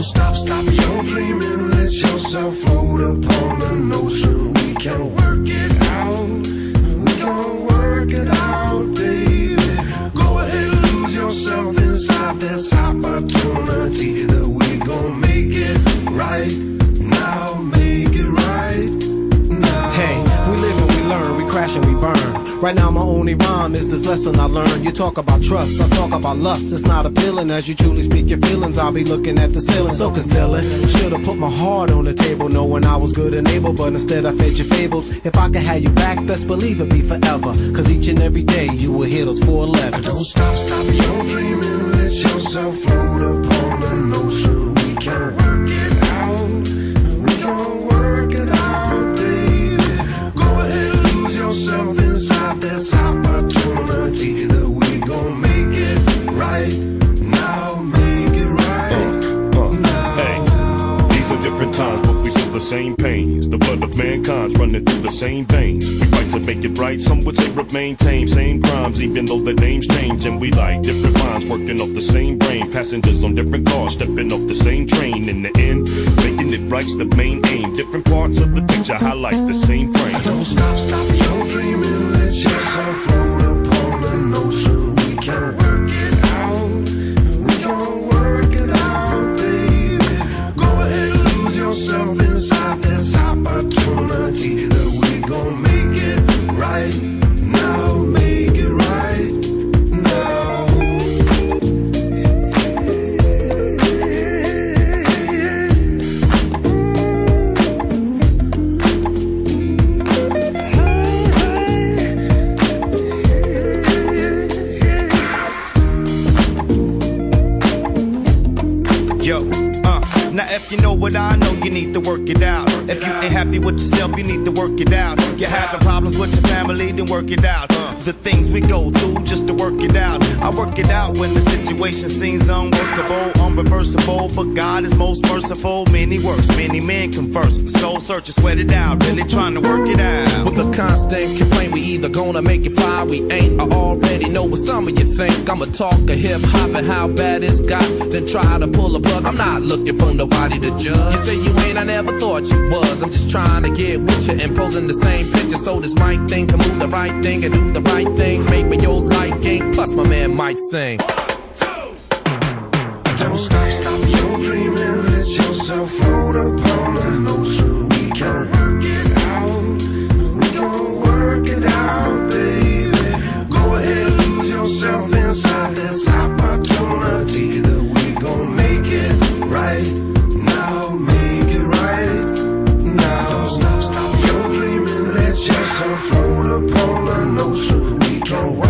Don't stop, stop your dreaming. Let yourself float upon the ocean. We can work it out. We can work it out, baby. Go ahead and lose yourself inside this opportunity that we gon' make it right now. Make it right now. Hey, we live and we learn, we crash and we burn. Right now my only rhyme is this lesson I learned. You talk about trust, I talk about lust. It's not appealing as you truly speak your feelings. I'll be looking at the ceiling, so concealing. Should've put my heart on the table, knowing I was good and able, but instead I fed your fables. If I could have you back, best believe it'd be forever. Cause each and every day you will hear those 4 letters. Don't stop, stop your dreaming. Let yourself float upon the ocean. We can work it out. We can work it out, baby. Go ahead and lose yourself inside this opportunity that we gon' make it right now. Make it right now. Hey, these are different times, but we feel the same pains. The blood of mankind's running through the same veins. We fight to make it right, some would say remain tame. Same crimes, even though the names change. And we like different minds working off the same brain. Passengers on different cars, stepping off the same train. In the end, making it right's the main aim. Different parts of the picture highlight the same frame. Don't stop, stop your dreaming. Let yourself float upon the ocean. We can work it out. We can work it out, baby. Go ahead and lose yourself inside this opportunity that we gon' make it right now. Make it right now. Yo, now if you know what I know, you need to work it out. If you ain't happy with yourself, you need to work it out. You're having problems with your family, then work it out. The things we go through just to work it out. I work it out when the situation seems unworkable, unreversible. But God is most merciful. Many works, many men converse. Soul searching, sweat it out, really trying to work it out. With a constant complaint, we either gonna make it fly, we ain't. I already know what some of you think. I'ma talk a hip hop and how bad it's got, then try to pull a plug. I'm not looking for nobody to judge. You say you ain't, I never thought you was. I'm just trying to get with you and posing the same picture so this mic thing can move the right thing and do the right thing. Make me your liking, plus my man might sing. Don't stop, stop your dreaming. Let yourself float upon the ocean. We can work it out. We can work it out, baby. Go ahead and lose yourself inside this opportunity that we gon' make it right now. Make it right now. Don't stop, stop your dreaming. Let yourself float upon the ocean. We can work